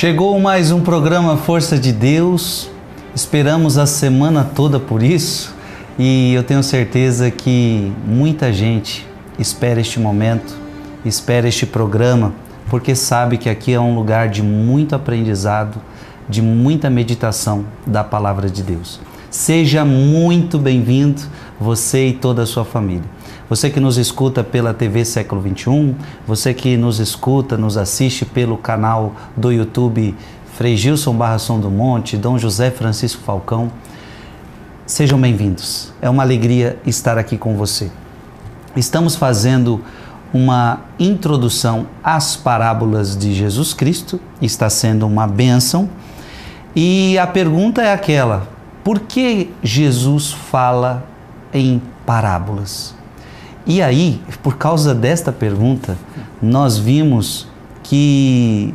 Chegou mais um programa Força de Deus, esperamos a semana toda por isso e eu tenho certeza que muita gente espera este momento, espera este programa, porque sabe que aqui é um lugar de muito aprendizado, de muita meditação da Palavra de Deus. Seja muito bem-vindo, você e toda a sua família. Você que nos escuta pela TV Século XXI, você que nos escuta, nos assiste pelo canal do YouTube Frei Gilson Barra Som do Monte, Dom José Francisco Falcão, sejam bem-vindos. É uma alegria estar aqui com você. Estamos fazendo uma introdução às parábolas de Jesus Cristo, está sendo uma bênção. E a pergunta é aquela: por que Jesus fala em parábolas? E aí, por causa desta pergunta, nós vimos que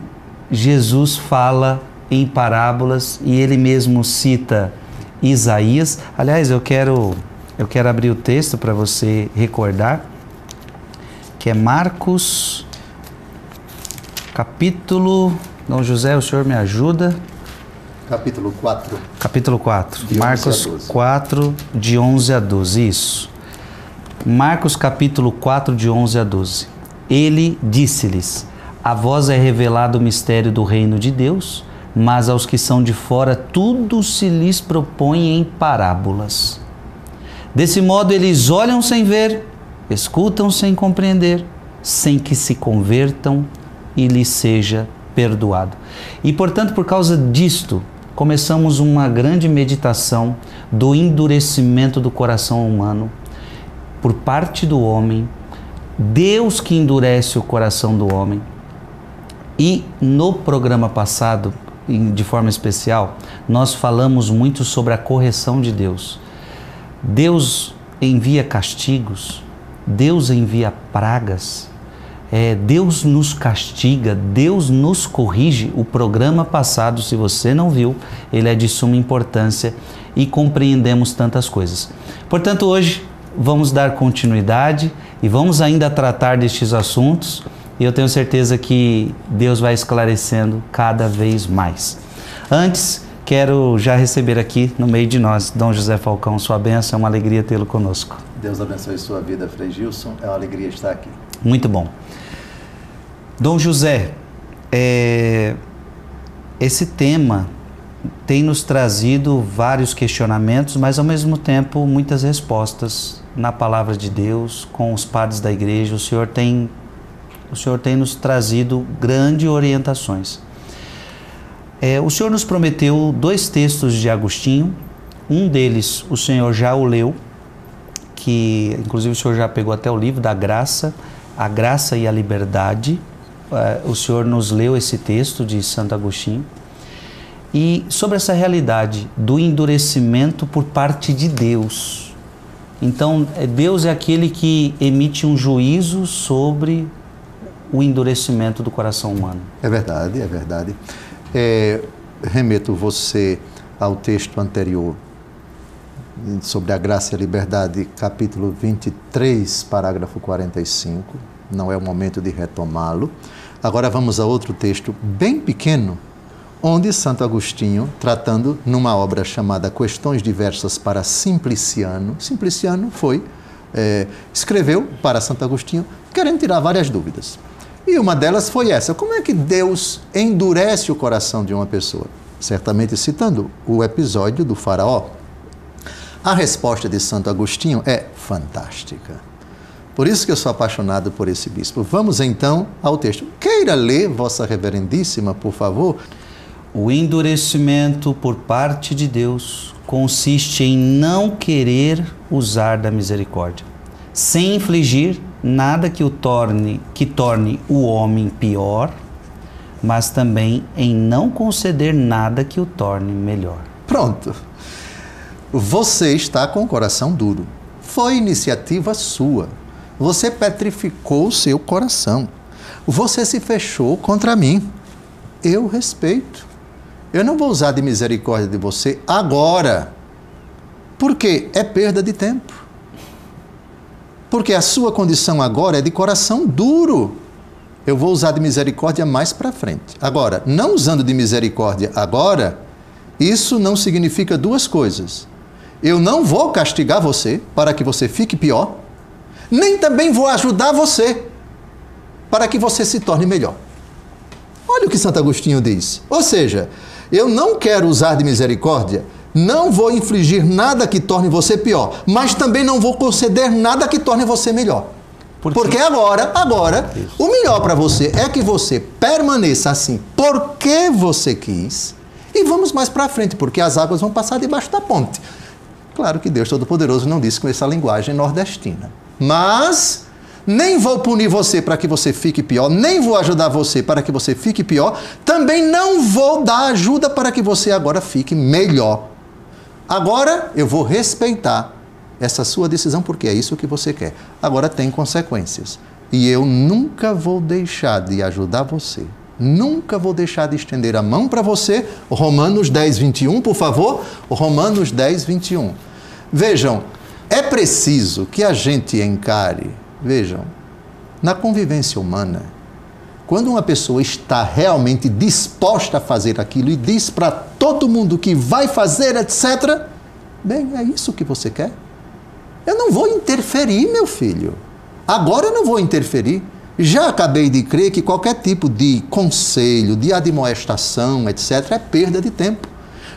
Jesus fala em parábolas e ele mesmo cita Isaías. Aliás, eu quero abrir o texto para você recordar, que é Marcos, capítulo... Dom José, o senhor me ajuda? Capítulo 4. Capítulo 4. Marcos 4, de 11 a 12. Isso. Marcos capítulo 4, de 11 a 12. Ele disse-lhes: a vós é revelado o mistério do reino de Deus, mas aos que são de fora tudo se lhes propõe em parábolas. Desse modo eles olham sem ver, escutam sem compreender, sem que se convertam e lhes seja perdoado. E portanto, por causa disto, começamos uma grande meditação do endurecimento do coração humano por parte do homem, Deus que endurece o coração do homem. E no programa passado, de forma especial, nós falamos muito sobre a correção de Deus. Deus envia castigos, Deus envia pragas, Deus nos castiga, Deus nos corrige. O programa passado, se você não viu, ele é de suma importância e compreendemos tantas coisas. Portanto, hoje vamos dar continuidade e vamos ainda tratar destes assuntos e eu tenho certeza que Deus vai esclarecendo cada vez mais. Antes, quero já receber aqui no meio de nós, Dom José Falcão, sua bênção, é uma alegria tê-lo conosco. Deus abençoe sua vida, Frei Gilson, é uma alegria estar aqui. Muito bom. Dom José, esse tema tem nos trazido vários questionamentos, mas ao mesmo tempo muitas respostas na palavra de Deus, com os padres da igreja. O Senhor tem nos trazido grandes orientações. O Senhor nos prometeu 2 textos de Agostinho, um deles o Senhor já o leu, que inclusive o Senhor já pegou até o livro da Graça, a Graça e a Liberdade. O Senhor nos leu esse texto de Santo Agostinho. E sobre essa realidade do endurecimento por parte de Deus. Então, Deus é aquele que emite um juízo sobre o endurecimento do coração humano. É verdade, é verdade. Remeto você ao texto anterior sobre a graça e a liberdade, capítulo 23, parágrafo 45. Não é o momento de retomá-lo. Agora vamos a outro texto bem pequeno, onde Santo Agostinho, tratando numa obra chamada Questões Diversas para Simpliciano, Simpliciano escreveu para Santo Agostinho, querendo tirar várias dúvidas. E uma delas foi essa: como é que Deus endurece o coração de uma pessoa? Certamente citando o episódio do faraó. A resposta de Santo Agostinho é fantástica. Por isso que eu sou apaixonado por esse bispo. Vamos então ao texto. Queira ler, Vossa Reverendíssima, por favor. O endurecimento por parte de Deus consiste em não querer usar da misericórdia, sem infligir nada que torne o homem pior, mas também em não conceder nada que o torne melhor. Pronto. Você está com o coração duro. Foi iniciativa sua. Você petrificou o seu coração. Você se fechou contra mim. Eu respeito. Eu não vou usar de misericórdia de você agora, porque é perda de tempo. Porque a sua condição agora é de coração duro. Eu vou usar de misericórdia mais para frente. Agora, não usando de misericórdia agora, isso não significa duas coisas. Eu não vou castigar você para que você fique pior, nem também vou ajudar você para que você se torne melhor. Olha o que Santo Agostinho diz. Ou seja, eu não quero usar de misericórdia, não vou infligir nada que torne você pior, mas também não vou conceder nada que torne você melhor. Porque agora, o melhor para você é que você permaneça assim porque você quis e vamos mais para frente, porque as águas vão passar debaixo da ponte. Claro que Deus Todo-Poderoso não disse com essa linguagem nordestina. Mas nem vou punir você para que você fique pior, nem vou ajudar você para que você fique pior, também não vou dar ajuda para que você agora fique melhor. Agora eu vou respeitar essa sua decisão porque é isso que você quer. Agora tem consequências. E eu nunca vou deixar de ajudar você. Nunca vou deixar de estender a mão para você. Romanos 10, 21, por favor. Romanos 10, 21. Vejam, é preciso que a gente encare, vejam, na convivência humana, quando uma pessoa está realmente disposta a fazer aquilo e diz para todo mundo que vai fazer, etc., bem, é isso que você quer? Eu não vou interferir, meu filho. Agora eu não vou interferir. Já acabei de crer que qualquer tipo de conselho, de admoestação, etc., é perda de tempo.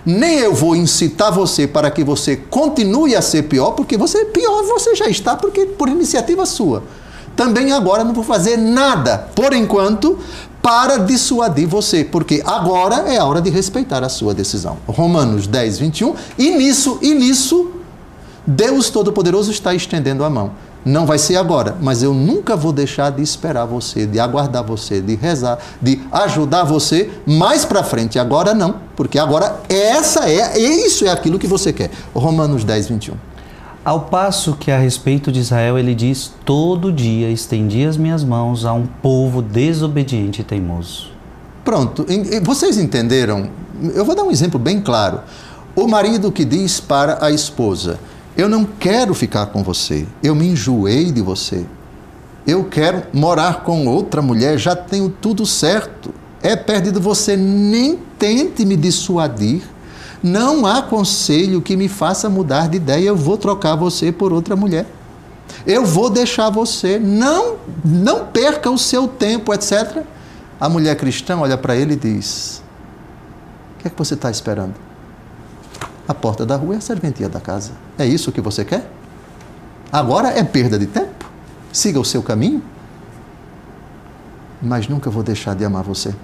Nem eu vou incitar você para que você continue a ser pior, porque pior você já está por iniciativa sua. Também agora não vou fazer nada, por enquanto, para dissuadir você, porque agora é a hora de respeitar a sua decisão. Romanos 10, 21, e nisso, Deus Todo-Poderoso está estendendo a mão. Não vai ser agora, mas eu nunca vou deixar de esperar você, de aguardar você, de rezar, de ajudar você mais para frente. Agora não, porque agora isso é aquilo que você quer. Romanos 10, 21. Ao passo que a respeito de Israel ele diz, todo dia estendi as minhas mãos a um povo desobediente e teimoso. Pronto, vocês entenderam? Eu vou dar um exemplo bem claro. O marido que diz para a esposa, eu não quero ficar com você, eu me enjoei de você, eu quero morar com outra mulher, já tenho tudo certo, é perdido, você nem tente me dissuadir, não há conselho que me faça mudar de ideia, eu vou trocar você por outra mulher, eu vou deixar você, não perca o seu tempo, etc. A mulher cristã olha para ele e diz, o que é que você está esperando? A porta da rua é a serventia da casa. É isso que você quer? Agora é perda de tempo? Siga o seu caminho? Mas nunca vou deixar de amar você.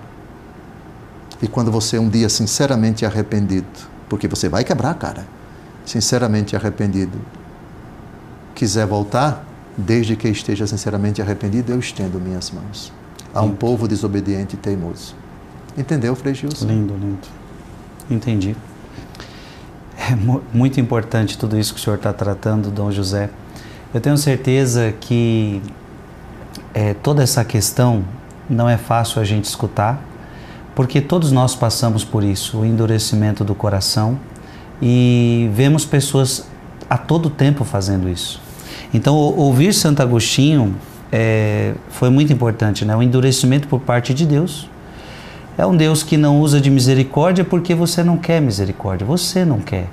E quando você um dia sinceramente arrependido, porque você vai quebrar a cara, sinceramente arrependido, quiser voltar, desde que esteja sinceramente arrependido, eu estendo minhas mãos a um povo desobediente e teimoso. Entendeu, Frei Gilson? Lindo, lindo. Entendi. É muito importante tudo isso que o senhor está tratando, Dom José. Eu tenho certeza que toda essa questão não é fácil a gente escutar, porque todos nós passamos por isso, o endurecimento do coração, e vemos pessoas a todo tempo fazendo isso. Então, ouvir Santo Agostinho foi muito importante, né? O endurecimento por parte de Deus. É um Deus que não usa de misericórdia porque você não quer misericórdia, você não quer.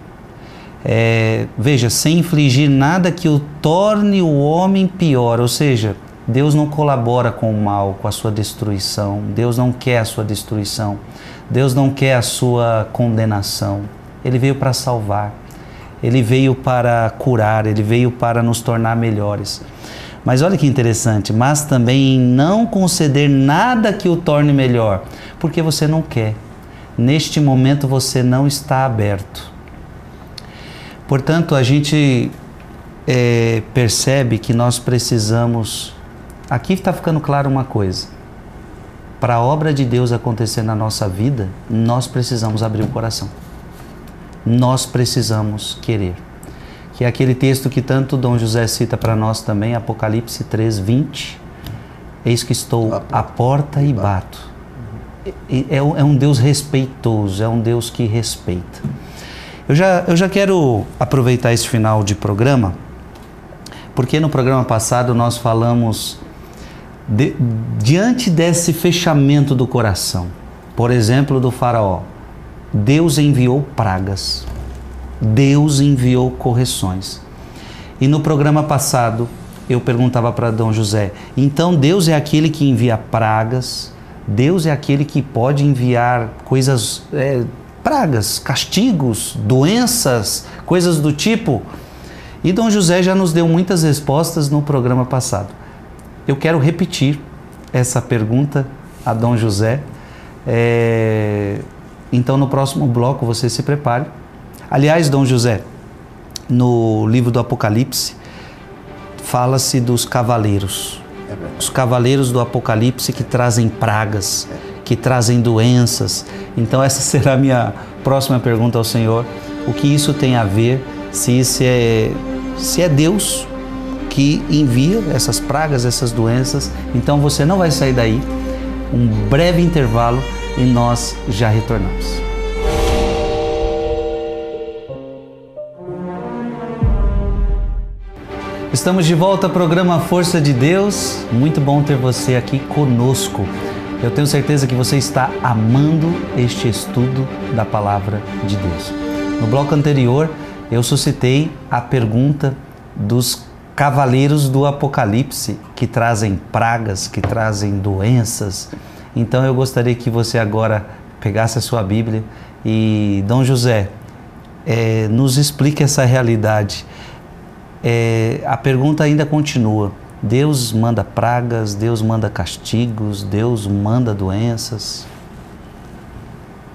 Veja, sem infligir nada que o torne o homem pior, ou seja, Deus não colabora com o mal, com a sua destruição, Deus não quer a sua destruição, Deus não quer a sua condenação, Ele veio para salvar, Ele veio para curar, Ele veio para nos tornar melhores. Mas olha que interessante, mas também em não conceder nada que o torne melhor, porque você não quer. Neste momento você não está aberto. Portanto, a gente percebe que nós precisamos... Aqui está ficando claro uma coisa. Para a obra de Deus acontecer na nossa vida, nós precisamos abrir o coração. Nós precisamos querer. Que é aquele texto que tanto Dom José cita para nós também, Apocalipse 3, 20. Eis que estou à porta e bato. É um Deus respeitoso, é um Deus que respeita. Eu já quero aproveitar esse final de programa, porque no programa passado nós falamos Diante desse fechamento do coração, por exemplo, do faraó, Deus enviou pragas, Deus enviou correções. E no programa passado, eu perguntava para Dom José, então Deus é aquele que envia pragas, Deus é aquele que pode enviar coisas, pragas, castigos, doenças, coisas do tipo? E Dom José já nos deu muitas respostas no programa passado. Eu quero repetir essa pergunta a Dom José. Então, no próximo bloco, você se prepare. Aliás, Dom José, no livro do Apocalipse, fala-se dos cavaleiros. Os cavaleiros do Apocalipse que trazem pragas, que trazem doenças. Então, essa será a minha próxima pergunta ao Senhor. O que isso tem a ver, se é Deus que envia essas pragas, essas doenças. Então, você não vai sair daí. Um breve intervalo e nós já retornamos. Estamos de volta ao programa Força de Deus. Muito bom ter você aqui conosco. Eu tenho certeza que você está amando este estudo da Palavra de Deus. No bloco anterior, eu suscitei a pergunta dos cavaleiros do Apocalipse, que trazem pragas, que trazem doenças. Então eu gostaria que você agora pegasse a sua Bíblia e, Dom José, nos explique essa realidade. A pergunta ainda continua. Deus manda pragas, Deus manda castigos, Deus manda doenças.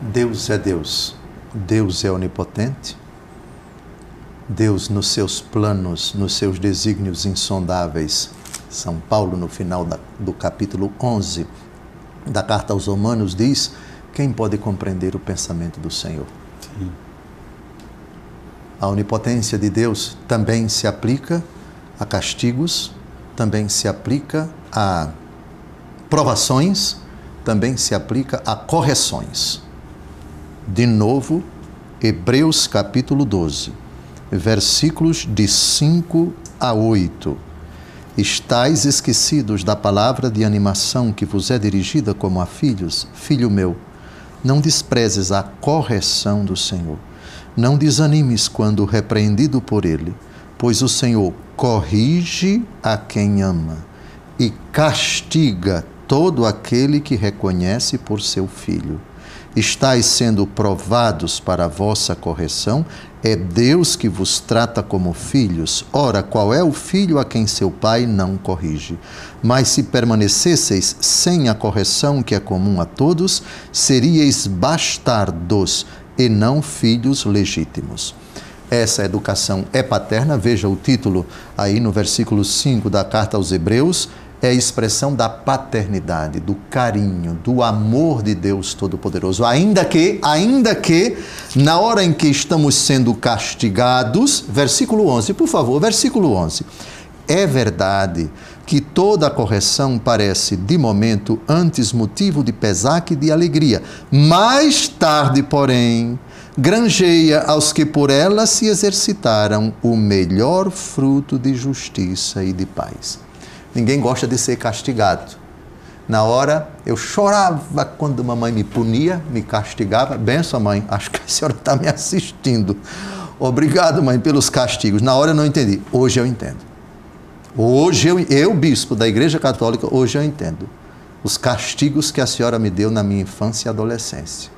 Deus é Deus. Deus é onipotente. Deus, nos seus planos, nos seus desígnios insondáveis. São Paulo, no final do capítulo 11 da carta aos Romanos, diz: quem pode compreender o pensamento do Senhor? Sim. A onipotência de Deus também se aplica a castigos, também se aplica a provações, também se aplica a correções. De novo, Hebreus capítulo 12, versículos de 5 a 8. Estais esquecidos da palavra de animação que vos é dirigida como a filhos? Filho meu, não desprezes a correção do Senhor. Não desanimes quando repreendido por Ele, pois o Senhor corrige a quem ama e castiga todo aquele que reconhece por seu filho. Estais sendo provados para a vossa correção, é Deus que vos trata como filhos. Ora, qual é o filho a quem seu pai não corrige? Mas se permanecesseis sem a correção que é comum a todos, seríeis bastardos e não filhos legítimos. Essa educação é paterna, veja o título aí no versículo 5 da carta aos Hebreus, é a expressão da paternidade, do carinho, do amor de Deus Todo-Poderoso. Ainda que, na hora em que estamos sendo castigados, versículo 11, por favor, versículo 11. É verdade que toda correção parece, de momento, antes motivo de pesar que de alegria. Mais tarde, porém, granjeia aos que por ela se exercitaram o melhor fruto de justiça e de paz. Ninguém gosta de ser castigado. Na hora, eu chorava quando a mamãe me punia, me castigava. Benção, mãe, acho que a senhora está me assistindo. Obrigado, mãe, pelos castigos. Na hora eu não entendi. Hoje eu entendo. Hoje eu, bispo da Igreja Católica, hoje eu entendo os castigos que a senhora me deu na minha infância e adolescência.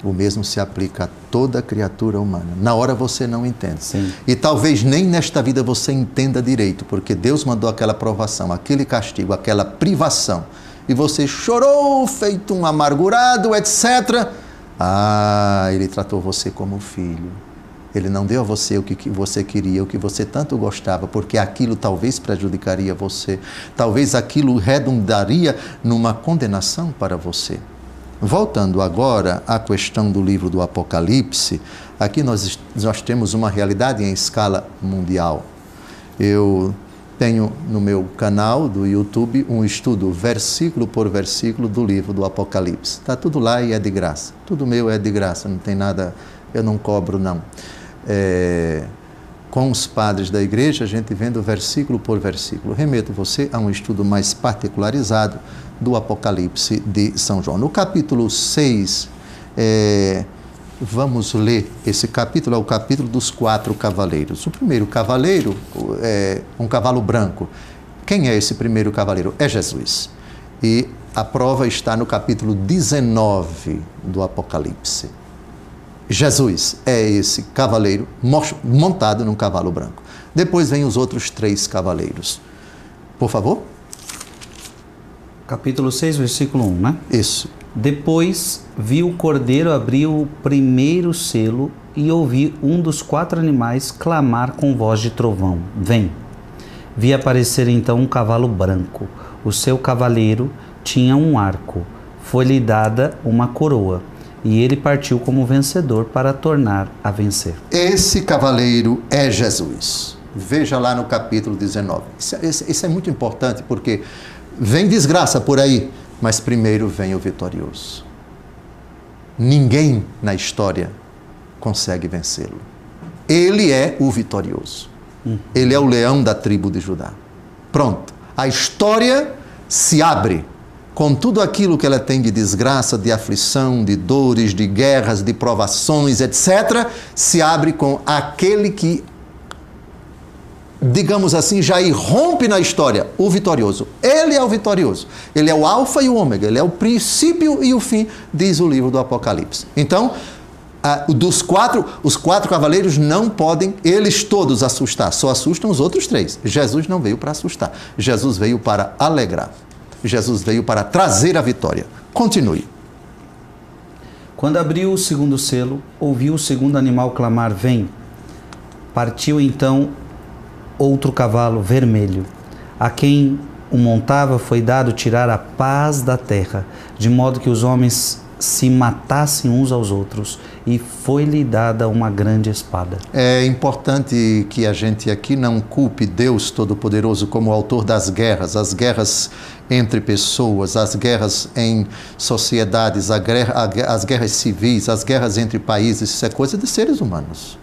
O mesmo se aplica a toda criatura humana. Na hora você não entende. Sim. E talvez nem nesta vida você entenda direito, porque Deus mandou aquela provação, aquele castigo, aquela privação. E você chorou, feito um amargurado, etc. Ele tratou você como filho. Ele não deu a você o que você queria, o que você tanto gostava, porque aquilo talvez prejudicaria você. Talvez aquilo redundaria numa condenação para você. Voltando agora à questão do livro do Apocalipse, aqui nós temos uma realidade em escala mundial. Eu tenho no meu canal do YouTube um estudo versículo por versículo do livro do Apocalipse. Está tudo lá e é de graça. Tudo meu é de graça, não tem nada, eu não cobro não. com os padres da igreja, a gente vendo versículo por versículo. Remeto você a um estudo mais particularizado do Apocalipse de São João. No capítulo 6, vamos ler esse capítulo, é o capítulo dos 4 cavaleiros. O primeiro cavaleiro é um cavalo branco. Quem é esse primeiro cavaleiro? É Jesus. E a prova está no capítulo 19 do Apocalipse. Jesus é esse cavaleiro montado num cavalo branco. Depois vem os outros 3 cavaleiros. Por favor. Capítulo 6, versículo 1, né? Isso. Depois vi o cordeiro abrir o primeiro selo e ouvi um dos 4 animais clamar com voz de trovão: vem! Vi aparecer então um cavalo branco. O seu cavaleiro tinha um arco. Foi-lhe dada uma coroa. E ele partiu como vencedor para tornar a vencer. Esse cavaleiro é Jesus. Veja lá no capítulo 19. Isso é muito importante porque vem desgraça por aí, mas primeiro vem o vitorioso. Ninguém na história consegue vencê-lo. Ele é o vitorioso. Ele é o leão da tribo de Judá. Pronto. A história se abre com tudo aquilo que ela tem de desgraça, de aflição, de dores, de guerras, de provações, etc., se abre com aquele que, digamos assim, já irrompe na história, o vitorioso. Ele é o vitorioso. Ele é o alfa e o ômega. Ele é o princípio e o fim, diz o livro do Apocalipse. Então, os 4 cavaleiros não podem, eles todos, assustar. Só assustam os outros 3. Jesus não veio para assustar. Jesus veio para alegrar. Jesus veio para trazer a vitória. Continue. Quando abriu o segundo selo, ouviu o segundo animal clamar: vem! Partiu então outro cavalo vermelho. A quem o montava foi dado tirar a paz da terra, de modo que os homens se matassem uns aos outros, e foi-lhe dada uma grande espada. É importante que a gente aqui não culpe Deus Todo-Poderoso como autor das guerras, as guerras entre pessoas, as guerras em sociedades, as guerras civis, as guerras entre países. Isso é coisa de seres humanos.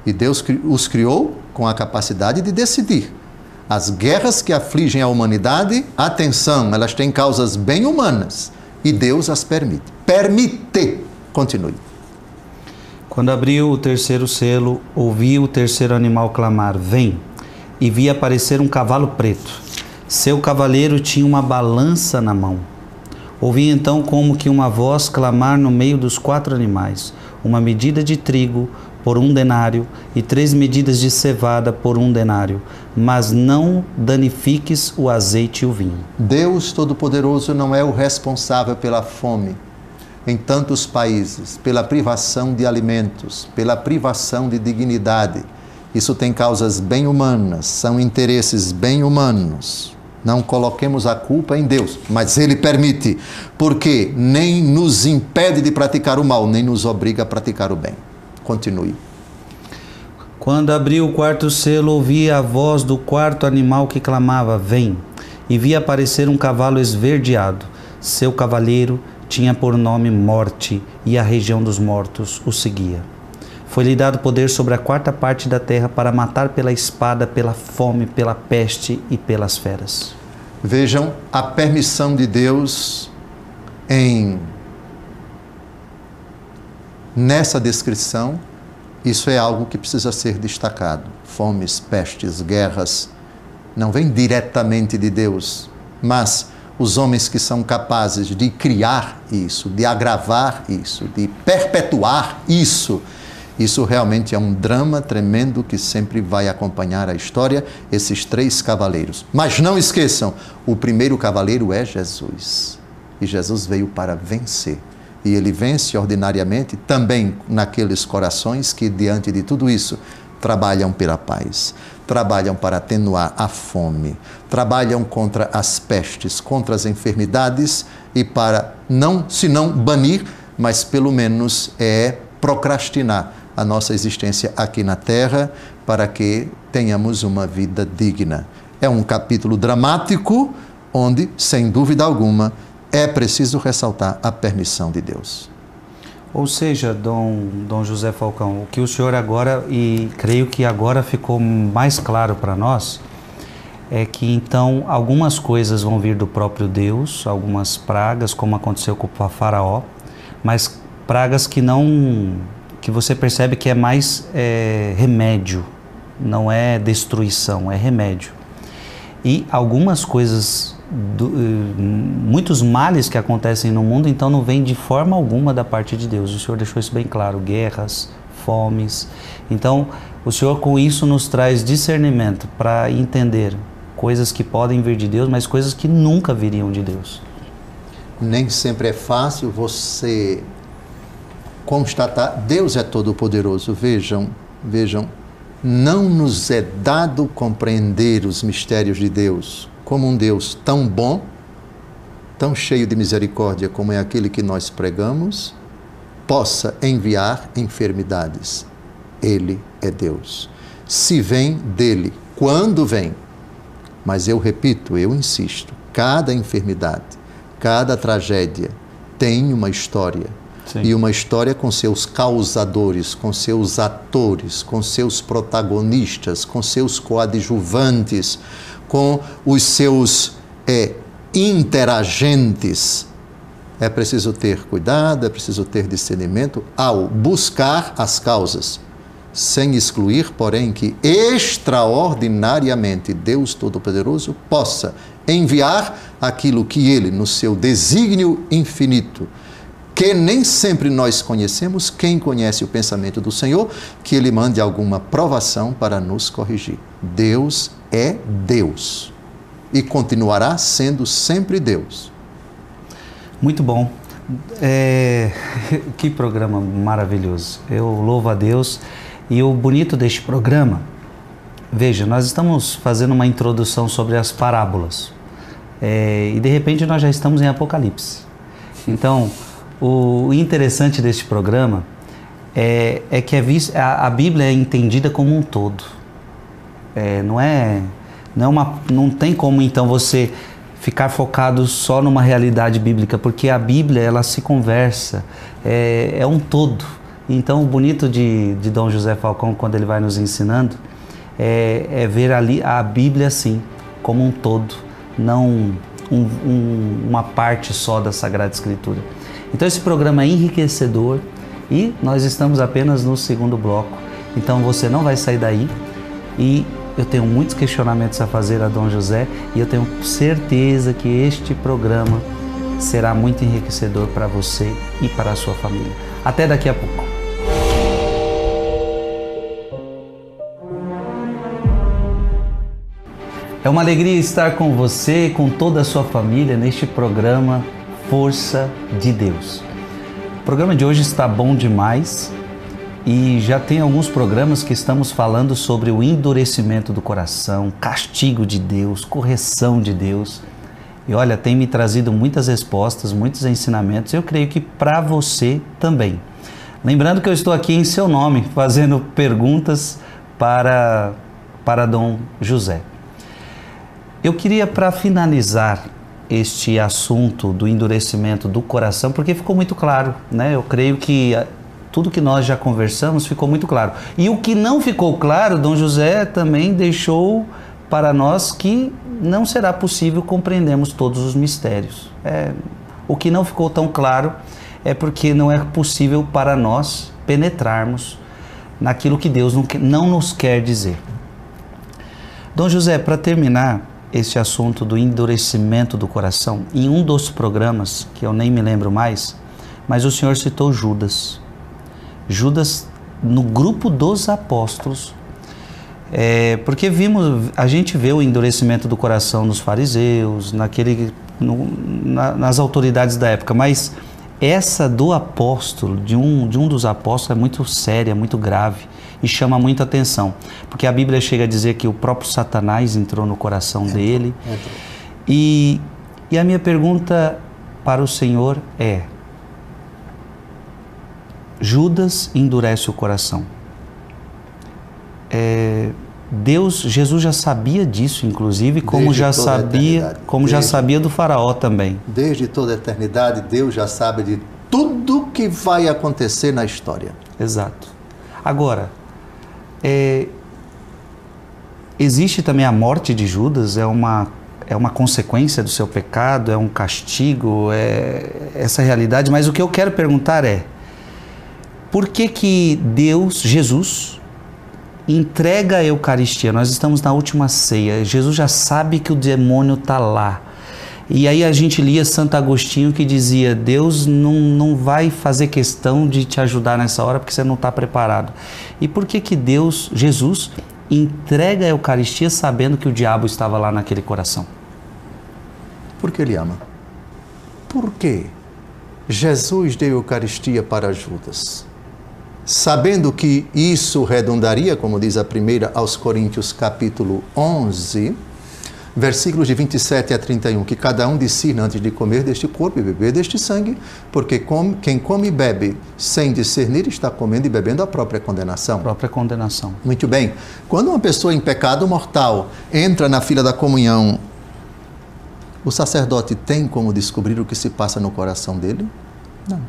E Deus os criou com a capacidade de decidir. As guerras que afligem a humanidade, atenção, elas têm causas bem humanas. E Deus as permite. Permite. Continue. Quando abriu o terceiro selo, ouvi o terceiro animal clamar: vem! E vi aparecer um cavalo preto. Seu cavaleiro tinha uma balança na mão. Ouvi então como que uma voz clamar no meio dos 4 animais: uma medida de trigo por 1 denário e 3 medidas de cevada por 1 denário, mas não danifiques o azeite e o vinho. Deus Todo-Poderoso não é o responsável pela fome em tantos países, pela privação de alimentos, pela privação de dignidade. Isso tem causas bem humanas, são interesses bem humanos. Não coloquemos a culpa em Deus, mas Ele permite, porque nem nos impede de praticar o mal, nem nos obriga a praticar o bem. Continue. Quando abriu o 4º selo, ouvi a voz do 4º animal que clamava: vem! E vi aparecer um cavalo esverdeado. Seu cavaleiro tinha por nome Morte, e a região dos mortos o seguia. Foi-lhe dado poder sobre a 4ª parte da terra para matar pela espada, pela fome, pela peste e pelas feras. Vejam a permissão de Deus nessa descrição. Isso é algo que precisa ser destacado. Fomes, pestes, guerras, não vem diretamente de Deus, mas os homens que são capazes de criar isso, de agravar isso, de perpetuar isso, isso realmente é um drama tremendo que sempre vai acompanhar a história, esses 3 cavaleiros. Mas não esqueçam, o primeiro cavaleiro é Jesus. E Jesus veio para vencer. E ele vence ordinariamente também naqueles corações que, diante de tudo isso, trabalham pela paz, trabalham para atenuar a fome, trabalham contra as pestes, contra as enfermidades e para se não banir, mas pelo menos procrastinar a nossa existência aqui na Terra para que tenhamos uma vida digna. É um capítulo dramático onde, sem dúvida alguma, é preciso ressaltar a permissão de Deus. Ou seja, Dom José Falcão, o que o senhor agora, e creio que agora ficou mais claro para nós, é que então algumas coisas vão vir do próprio Deus, algumas pragas, como aconteceu com o Faraó, mas pragas que você percebe que é mais remédio, não é destruição, é remédio. E algumas coisas, muitos males que acontecem no mundo, então não vem de forma alguma da parte de Deus. O Senhor deixou isso bem claro, guerras, fomes. Então, o Senhor com isso nos traz discernimento para entender coisas que podem vir de Deus, mas coisas que nunca viriam de Deus. Nem sempre é fácil você constatar. Deus é todo-poderoso. Vejam, não nos é dado compreender os mistérios de Deus como um Deus tão bom, tão cheio de misericórdia como é aquele que nós pregamos, possa enviar enfermidades. Ele é Deus. Se vem dele, quando vem. Mas eu repito, eu insisto, cada enfermidade, cada tragédia tem uma história. Sim. E uma história com seus causadores, com seus atores, com seus protagonistas, com seus coadjuvantes, com os seus interagentes. É preciso ter cuidado, é preciso ter discernimento ao buscar as causas, sem excluir, porém, que extraordinariamente Deus Todo-Poderoso possa enviar aquilo que Ele, no seu desígnio infinito, que nem sempre nós conhecemos, quem conhece o pensamento do Senhor, que Ele mande alguma provação para nos corrigir. Deus é Deus e continuará sendo sempre Deus. Muito bom. Que programa maravilhoso. Eu louvo a Deus. E o bonito deste programa, veja, nós estamos fazendo uma introdução sobre as parábolas. E de repente nós já estamos em Apocalipse. Então, o interessante deste programa é que a Bíblia é entendida como um todo. Não tem como então você ficar focado só numa realidade bíblica, porque a Bíblia ela se conversa, é um todo. Então o bonito de Dom José Falcão, quando ele vai nos ensinando, é ver ali a Bíblia assim, como um todo, não uma parte só da Sagrada Escritura. Então esse programa é enriquecedor e nós estamos apenas no segundo bloco. Então você não vai sair daí e eu tenho muitos questionamentos a fazer a Dom José e eu tenho certeza que este programa será muito enriquecedor para você e para a sua família. Até daqui a pouco. É uma alegria estar com você e com toda a sua família neste programa Força de Deus. O programa de hoje está bom demais e já tem alguns programas que estamos falando sobre o endurecimento do coração, castigo de Deus, correção de Deus. E olha, tem me trazido muitas respostas, muitos ensinamentos, eu creio que para você também. Lembrando que eu estou aqui em seu nome, fazendo perguntas para Dom José. Eu queria, para finalizar este assunto do endurecimento do coração, porque ficou muito claro, né? Eu creio que tudo que nós já conversamos ficou muito claro. E o que não ficou claro, Dom José também deixou para nós que não será possível compreendermos todos os mistérios. O que não ficou tão claro é porque não é possível para nós penetrarmos naquilo que Deus não nos quer dizer. Dom José, para terminar este assunto do endurecimento do coração, em um dos programas, que eu nem me lembro mais, mas o senhor citou Judas. Judas no grupo dos apóstolos, porque a gente vê o endurecimento do coração nos fariseus, nas autoridades da época, mas essa do apóstolo, de um dos apóstolos, é muito séria, muito grave e chama muita atenção, porque a Bíblia chega a dizer que o próprio Satanás entrou no coração dele. E a minha pergunta para o Senhor é: Judas endurece o coração. Jesus já sabia disso, inclusive, como já sabia do Faraó também. Desde toda a eternidade, Deus já sabe de tudo que vai acontecer na história. Exato. Agora, existe também a morte de Judas, é uma consequência do seu pecado, é um castigo, essa realidade, mas o que eu quero perguntar é, por que Deus, Jesus, entrega a Eucaristia? Nós estamos na última ceia, Jesus já sabe que o demônio está lá. E aí a gente lia Santo Agostinho que dizia, Deus não vai fazer questão de te ajudar nessa hora porque você não está preparado. E por que Deus, Jesus, entrega a Eucaristia sabendo que o diabo estava lá naquele coração? Porque Ele ama. Por que Jesus deu a Eucaristia para Judas? Sabendo que isso redundaria, como diz a primeira aos Coríntios capítulo 11, versículos de 27 a 31, que cada um discirna antes de comer deste corpo e beber deste sangue, porque quem come e bebe sem discernir está comendo e bebendo a própria condenação. Própria condenação. Muito bem. Quando uma pessoa em pecado mortal entra na fila da comunhão, o sacerdote tem como descobrir o que se passa no coração dele? Não.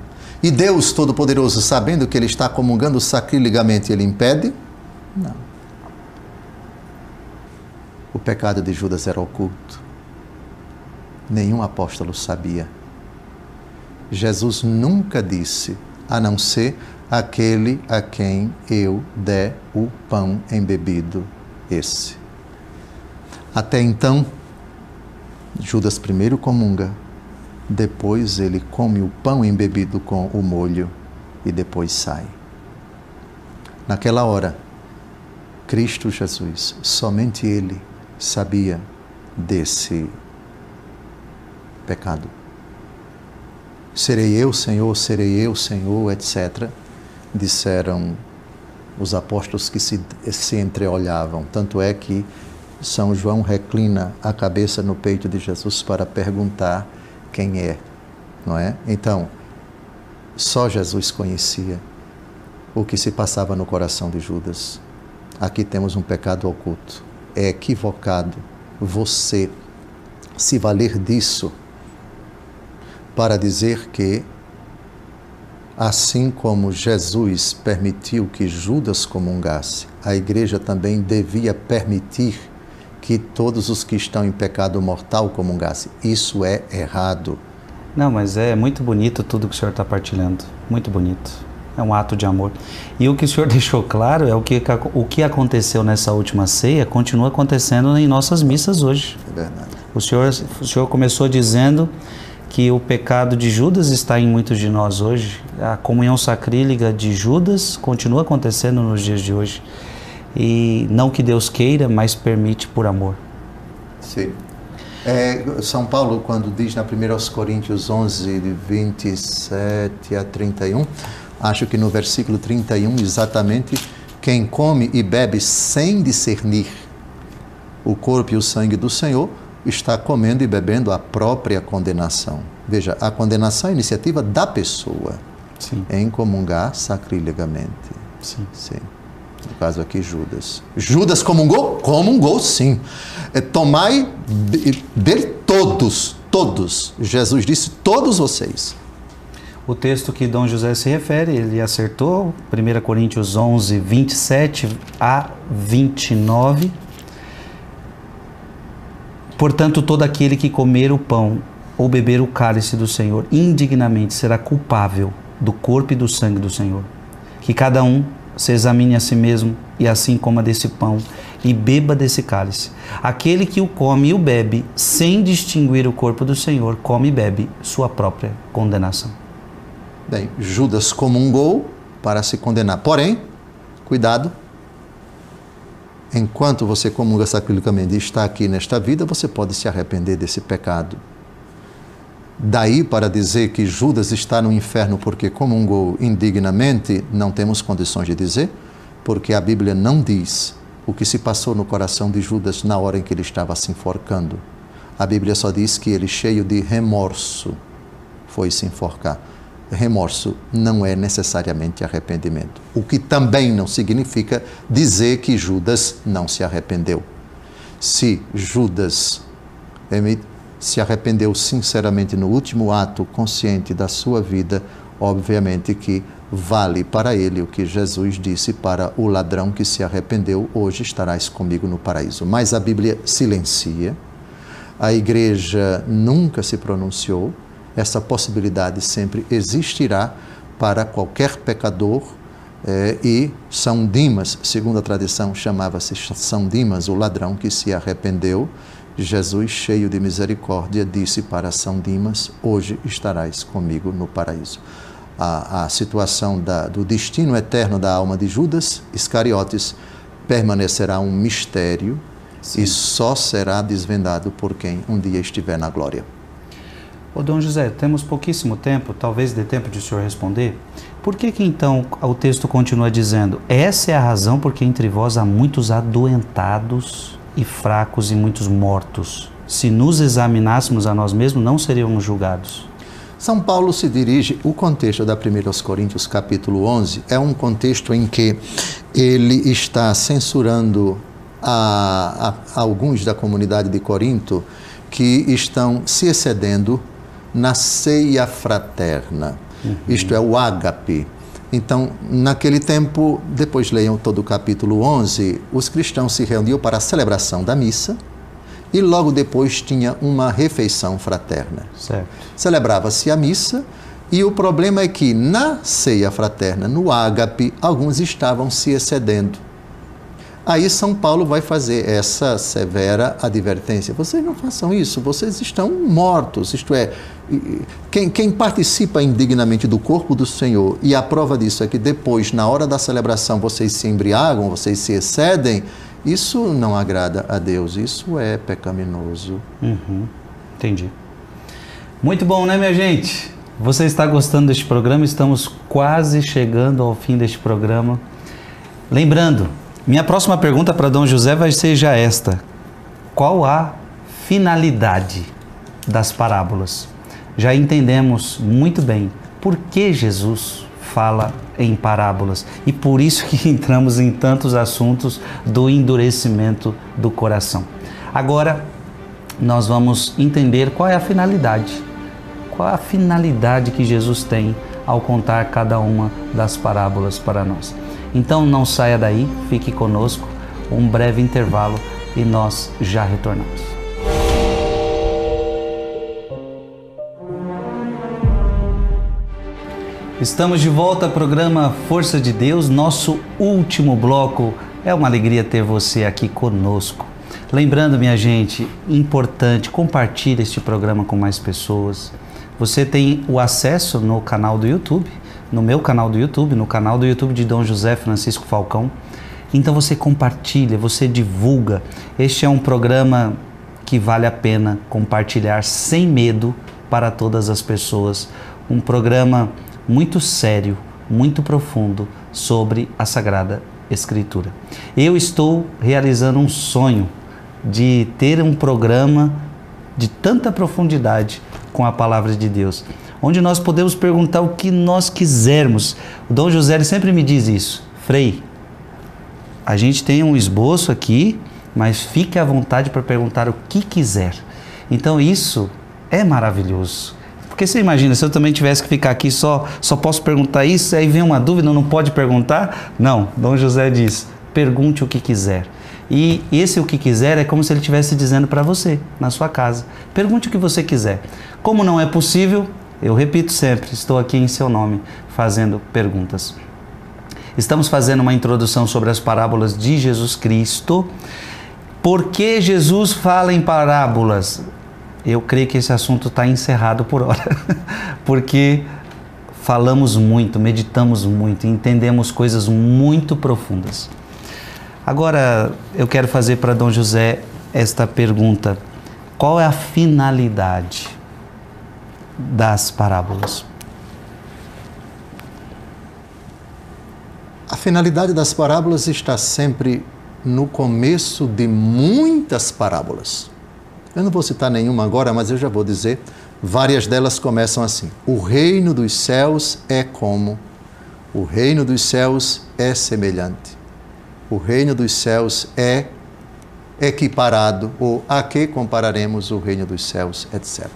E Deus Todo-Poderoso, sabendo que ele está comungando sacrilegamente, ele impede? Não. O pecado de Judas era oculto. Nenhum apóstolo sabia. Jesus nunca disse, a não ser aquele a quem eu der o pão embebido, esse. Até então, Judas primeiro comunga, depois ele come o pão embebido com o molho e depois sai. Naquela hora, Cristo Jesus, somente Ele sabia desse pecado. Serei eu, Senhor, etc. Disseram os apóstolos que se entreolhavam. Tanto é que São João reclina a cabeça no peito de Jesus para perguntar quem é, não é? Então, só Jesus conhecia o que se passava no coração de Judas. Aqui temos um pecado oculto. É equivocado você se valer disso para dizer que, assim como Jesus permitiu que Judas comungasse, a igreja também devia permitir que todos os que estão em pecado mortal comungassem. Isso é errado. Não, mas é muito bonito tudo que o senhor está partilhando. Muito bonito. É um ato de amor. E o que o senhor deixou claro é o que aconteceu nessa última ceia continua acontecendo em nossas missas hoje. É verdade. O senhor começou dizendo que o pecado de Judas está em muitos de nós hoje. A comunhão sacrílega de Judas continua acontecendo nos dias de hoje. E não que Deus queira, mas permite por amor. Sim. São Paulo, quando diz na 1 Coríntios 11, de 27 a 31, acho que no versículo 31, exatamente, quem come e bebe sem discernir o corpo e o sangue do Senhor, está comendo e bebendo a própria condenação. Veja, a condenação é a iniciativa da pessoa. Sim. Em comungar sacrilegamente. Sim. Sim. No caso aqui, Judas. Judas comungou? Comungou, sim. Tomai, beber todos. Jesus disse, todos vocês. O texto que Dom José se refere, ele acertou, 1 Coríntios 11, 27 a 29. Portanto, todo aquele que comer o pão ou beber o cálice do Senhor indignamente será culpável do corpo e do sangue do Senhor. Que cada um se examine a si mesmo e assim coma desse pão e beba desse cálice. Aquele que o come e o bebe sem distinguir o corpo do Senhor, come e bebe sua própria condenação. Bem, Judas comungou para se condenar. Porém, cuidado, enquanto você comunga sacrilegamente e está aqui nesta vida, você pode se arrepender desse pecado. Daí para dizer que Judas está no inferno porque comungou indignamente, não temos condições de dizer, porque a Bíblia não diz o que se passou no coração de Judas na hora em que ele estava se enforcando. A Bíblia só diz que ele, cheio de remorso, foi se enforcar. Remorso não é necessariamente arrependimento. O que também não significa dizer que Judas não se arrependeu. Se Judas se arrependeu sinceramente no último ato consciente da sua vida, obviamente que vale para ele o que Jesus disse para o ladrão que se arrependeu: hoje estarás comigo no paraíso. Mas a Bíblia silencia, a igreja nunca se pronunciou, essa possibilidade sempre existirá para qualquer pecador. E São Dimas, segundo a tradição, chamava-se São Dimas, o ladrão que se arrependeu. Jesus, cheio de misericórdia, disse para São Dimas: hoje estarás comigo no paraíso. A situação do destino eterno da alma de Judas Iscariotes permanecerá um mistério. Sim. E só será desvendado por quem um dia estiver na glória. Ô Dom José, temos pouquíssimo tempo, talvez dê tempo de o senhor responder. Por que então o texto continua dizendo: essa é a razão porque entre vós há muitos adoentados e fracos e muitos mortos? Se nos examinássemos a nós mesmos, não seríamos julgados. São Paulo se dirige, o contexto da 1 Coríntios capítulo 11 é um contexto em que ele está censurando a alguns da comunidade de Corinto que estão se excedendo na ceia fraterna. Isto é o ágape. Então, naquele tempo, depois leiam todo o capítulo 11, os cristãos se reuniam para a celebração da missa e logo depois tinha uma refeição fraterna. Certo. Celebrava-se a missa e o problema é que na ceia fraterna, no ágape, alguns estavam se excedendo. Aí São Paulo vai fazer essa severa advertência: vocês não façam isso, vocês estão mortos. Isto é, quem participa indignamente do corpo do Senhor, e a prova disso é que depois, na hora da celebração, vocês se embriagam, vocês se excedem, isso não agrada a Deus, isso é pecaminoso. Entendi. Muito bom, né, minha gente? Você está gostando deste programa? Estamos quase chegando ao fim deste programa. Lembrando, minha próxima pergunta para Dom José vai ser já esta: qual a finalidade das parábolas? Já entendemos muito bem por que Jesus fala em parábolas e por isso que entramos em tantos assuntos do endurecimento do coração. Agora nós vamos entender qual é a finalidade. Qual é a finalidade que Jesus tem ao contar cada uma das parábolas para nós? Então não saia daí, fique conosco, um breve intervalo e nós já retornamos. Estamos de volta ao programa Força de Deus, nosso último bloco. É uma alegria ter você aqui conosco. Lembrando, minha gente, importante, compartilhe este programa com mais pessoas. Você tem o acesso no canal do YouTube, no meu canal do YouTube, no canal do YouTube de Dom José Francisco Falcão. Então você compartilha, você divulga. Este é um programa que vale a pena compartilhar sem medo para todas as pessoas. Um programa muito sério, muito profundo sobre a Sagrada Escritura. Eu estou realizando um sonho de ter um programa de tanta profundidade com a Palavra de Deus, onde nós podemos perguntar o que nós quisermos. O Dom José sempre me diz isso: Frei, a gente tem um esboço aqui, mas fique à vontade para perguntar o que quiser. Então isso é maravilhoso. Porque você imagina, se eu também tivesse que ficar aqui só posso perguntar isso, aí vem uma dúvida, não pode perguntar? Não, Dom José diz: pergunte o que quiser. E esse o que quiser é como se ele estivesse dizendo para você, na sua casa. Pergunte o que você quiser. Como não é possível, eu repito sempre, estou aqui em seu nome, fazendo perguntas. Estamos fazendo uma introdução sobre as parábolas de Jesus Cristo. Por que Jesus fala em parábolas? Eu creio que esse assunto está encerrado por hora, porque falamos muito, meditamos muito, entendemos coisas muito profundas. Agora, eu quero fazer para Dom José esta pergunta: qual é a finalidade das parábolas? A finalidade das parábolas está sempre no começo de muitas parábolas. Eu não vou citar nenhuma agora, mas eu já vou dizer. Várias delas começam assim: o reino dos céus é como, o reino dos céus é semelhante, o reino dos céus é equiparado, ou a que compararemos o reino dos céus, etc.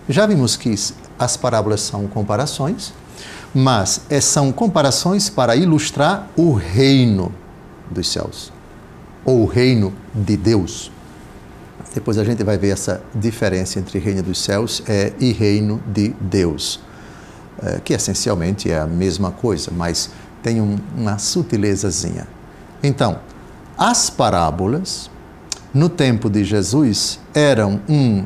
Já vimos que as parábolas são comparações. mas são comparações para ilustrar o reino dos céus, ou o reino de Deus. Depois a gente vai ver essa diferença entre reino dos céus e reino de Deus, que essencialmente é a mesma coisa, mas tem uma sutilezazinha. Então, as parábolas, no tempo de Jesus, eram um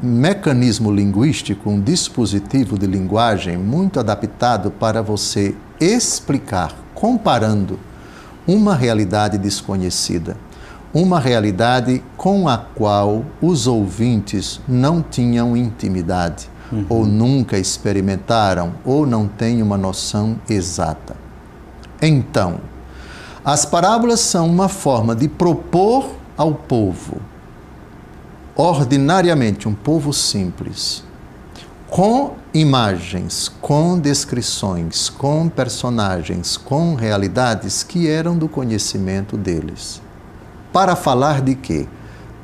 mecanismo linguístico, um dispositivo de linguagem muito adaptado para você explicar, comparando uma realidade desconhecida, uma realidade com a qual os ouvintes não tinham intimidade, ou nunca experimentaram, ou não têm uma noção exata. Então, as parábolas são uma forma de propor ao povo, ordinariamente um povo simples, com imagens, com descrições, com personagens, com realidades que eram do conhecimento deles. Para falar de quê?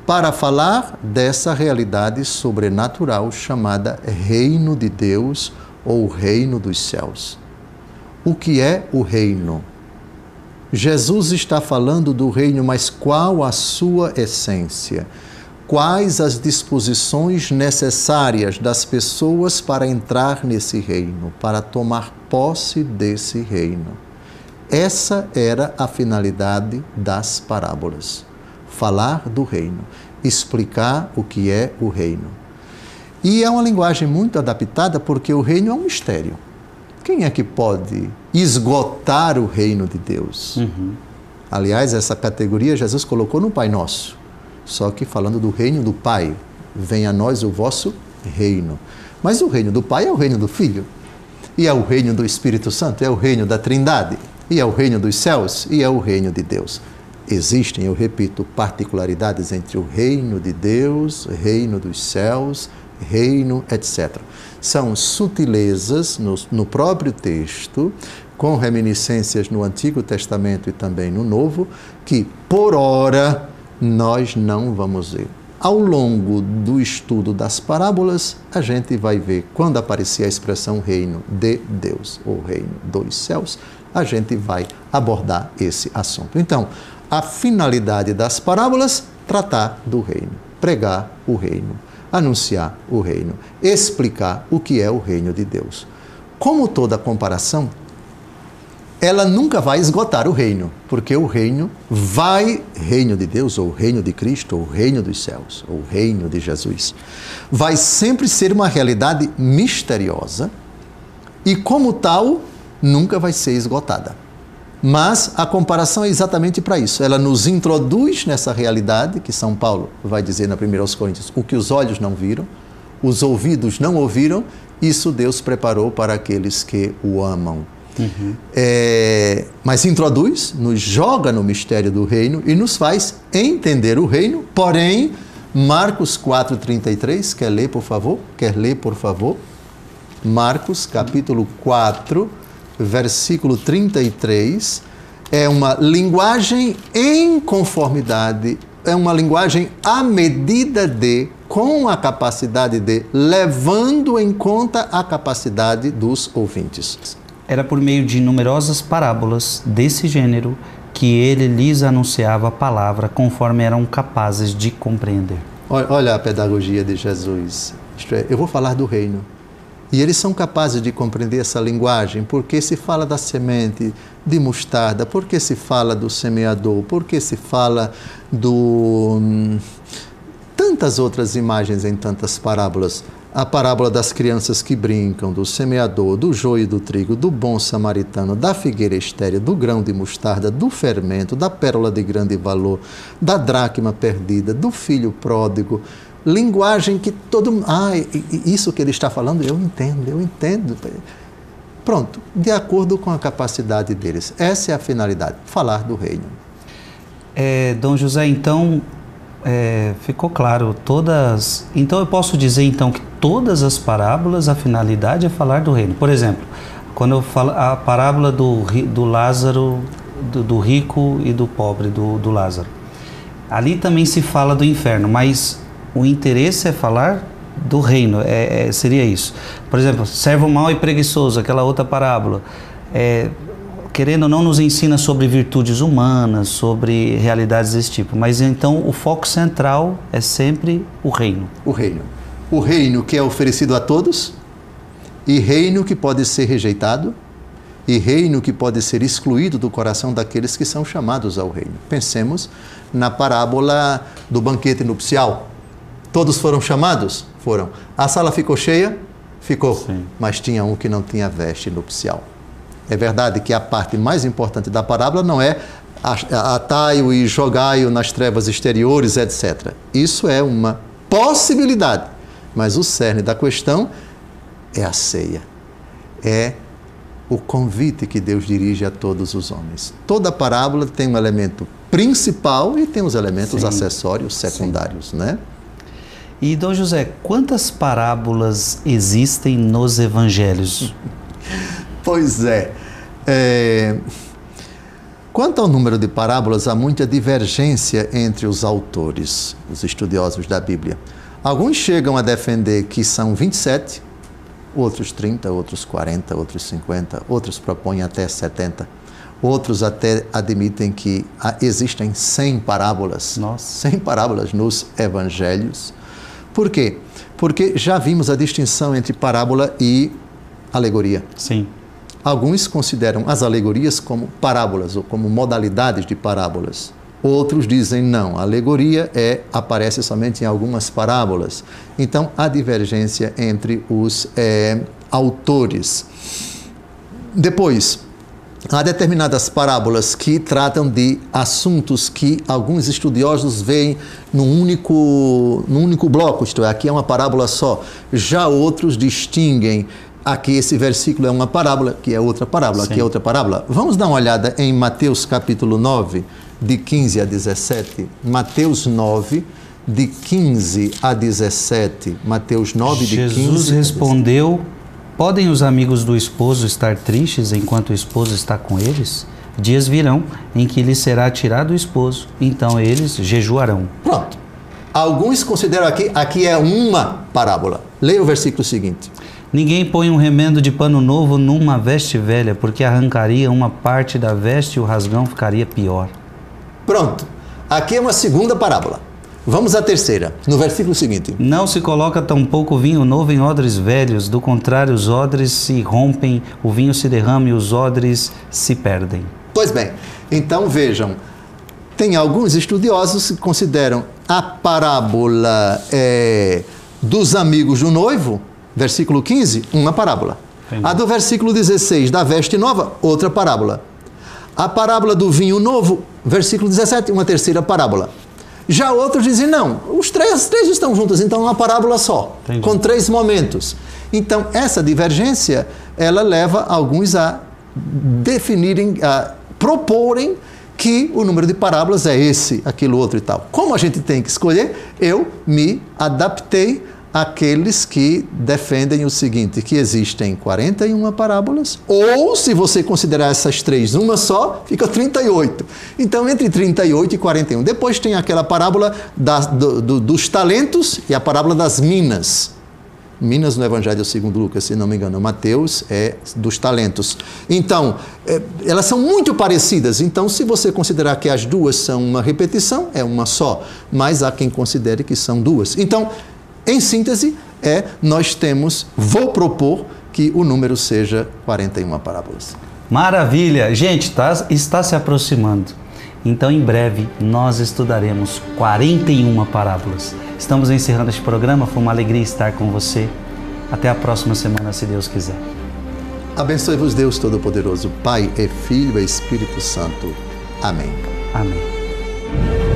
Para falar dessa realidade sobrenatural chamada Reino de Deus ou Reino dos Céus. O que é o reino? Jesus está falando do reino, mas qual a sua essência? Quais as disposições necessárias das pessoas para entrar nesse reino, para tomar posse desse reino? Essa era a finalidade das parábolas. Falar do reino, explicar o que é o reino. E é uma linguagem muito adaptada porque o reino é um mistério. Quem é que pode esgotar o reino de Deus? Aliás, essa categoria Jesus colocou no Pai Nosso, só que falando do reino do Pai. Venha a nós o vosso reino. Mas o reino do Pai é o reino do Filho, e é o reino do Espírito Santo, é o reino da Trindade, e é o reino dos céus, e é o reino de Deus. Existem, eu repito, particularidades entre o reino de Deus, reino dos céus, reino, etc. São sutilezas no próprio texto, com reminiscências no Antigo Testamento e também no Novo, que, por ora, nós não vamos ver. Ao longo do estudo das parábolas, a gente vai ver, quando aparecer a expressão reino de Deus, ou reino dos céus, a gente vai abordar esse assunto. Então, a finalidade das parábolas, tratar do reino, pregar o reino, anunciar o reino, explicar o que é o reino de Deus. Como toda comparação, ela nunca vai esgotar o reino, porque o reino reino de Deus, ou reino de Cristo, ou reino dos céus, ou reino de Jesus, vai sempre ser uma realidade misteriosa e, como tal, nunca vai ser esgotada. Mas a comparação é exatamente para isso. Ela nos introduz nessa realidade, que São Paulo vai dizer na 1 Coríntios, o que os olhos não viram, os ouvidos não ouviram, isso Deus preparou para aqueles que o amam. Mas introduz, nos joga no mistério do reino e nos faz entender o reino. Porém, Marcos 4,33, quer ler, por favor? Marcos, capítulo 4, versículo 33, é uma linguagem em conformidade, é uma linguagem à medida de, com a capacidade de, levando em conta a capacidade dos ouvintes. Era por meio de numerosas parábolas desse gênero que ele lhes anunciava a palavra conforme eram capazes de compreender. Olha a pedagogia de Jesus. Isto é, eu vou falar do reino. E eles são capazes de compreender essa linguagem, porque se fala da semente de mostarda, porque se fala do semeador, porque se fala tantas outras imagens em tantas parábolas. A parábola das crianças que brincam, do semeador, do joio e do trigo, do bom samaritano, da figueira estéril, do grão de mostarda, do fermento, da pérola de grande valor, da dracma perdida, do filho pródigo. Linguagem que todo mundo... isso que ele está falando, eu entendo. Pronto, de acordo com a capacidade deles. Essa é a finalidade, falar do reino. Dom José, então, ficou claro, então eu posso dizer então que todas as parábolas, a finalidade é falar do reino. Por exemplo, quando eu falo a parábola do Lázaro, do rico e do pobre, do Lázaro, ali também se fala do inferno, mas o interesse é falar do reino, seria isso. Por exemplo, servo mau e preguiçoso, aquela outra parábola. Querendo ou não, nos ensina sobre virtudes humanas, sobre realidades desse tipo. Mas então o foco central é sempre o reino. O reino. O reino que é oferecido a todos, e reino que pode ser rejeitado, e reino que pode ser excluído do coração daqueles que são chamados ao reino. Pensemos na parábola do banquete nupcial. Todos foram chamados? Foram. A sala ficou cheia? Ficou. Sim. Mas tinha um que não tinha veste nupcial. É verdade que a parte mais importante da parábola não é atai-o e jogai-o nas trevas exteriores, etc. Isso é uma possibilidade. Mas o cerne da questão é a ceia. É o convite que Deus dirige a todos os homens. Toda parábola tem um elemento principal e tem os elementos acessórios, secundários, né? E, Dom José, quantas parábolas existem nos evangelhos? Pois é. Quanto ao número de parábolas, há muita divergência entre os autores, os estudiosos da Bíblia. Alguns chegam a defender que são 27, outros 30, outros 40, outros 50, outros propõem até 70. Outros até admitem que existem 100 parábolas. Nossa. 100 parábolas nos evangelhos. Por quê? Porque já vimos a distinção entre parábola e alegoria. Sim. Alguns consideram as alegorias como parábolas ou como modalidades de parábolas. Outros dizem não, a alegoria aparece somente em algumas parábolas. Então, há divergência entre os autores. Depois, há determinadas parábolas que tratam de assuntos que alguns estudiosos veem num único bloco, isto é, aqui é uma parábola só. Já outros distinguem, aqui esse versículo é uma parábola, aqui é outra parábola, Sim. aqui é outra parábola. Vamos dar uma olhada em Mateus capítulo 9, de 15 a 17. Mateus 9, de 15 a 17. Mateus 9, de 15 a 17. Jesus respondeu: podem os amigos do esposo estar tristes enquanto o esposo está com eles? Dias virão em que lhes será tirado o esposo, então eles jejuarão. Pronto. Alguns consideram aqui é uma parábola. Leia o versículo seguinte. Ninguém põe um remendo de pano novo numa veste velha, porque arrancaria uma parte da veste e o rasgão ficaria pior. Pronto. Aqui é uma segunda parábola. Vamos à terceira, no versículo seguinte. Não se coloca tampouco vinho novo em odres velhos, do contrário os odres se rompem, o vinho se derrama e os odres se perdem. Pois bem, então vejam, tem alguns estudiosos que consideram a parábola dos amigos do noivo, versículo 15, uma parábola. Entendi. A do versículo 16, da veste nova, outra parábola. A parábola do vinho novo, versículo 17, uma terceira parábola. Já outros dizem, não, os três estão juntos, então uma parábola só, Entendi. com 3 momentos. Então, essa divergência, ela leva alguns a definirem, a proporem que o número de parábolas é esse, aquilo, outro e tal. Como a gente tem que escolher, eu me adaptei àqueles que defendem o seguinte, que existem 41 parábolas, ou se você considerar essas 3 uma só, fica 38. Então, entre 38 e 41. Depois tem aquela parábola dos talentos e a parábola das minas. Minas no Evangelho segundo Lucas, se não me engano, Mateus é dos talentos. Então, elas são muito parecidas. Então, se você considerar que as duas são uma repetição, é uma só. Mas há quem considere que são duas. Então, em síntese, vou propor que o número seja 41 parábolas. Maravilha! Gente, está se aproximando. Então, em breve, nós estudaremos 41 parábolas. Estamos encerrando este programa. Foi uma alegria estar com você. Até a próxima semana, se Deus quiser. Abençoe-vos Deus Todo-Poderoso, Pai e Filho e Espírito Santo. Amém. Amém.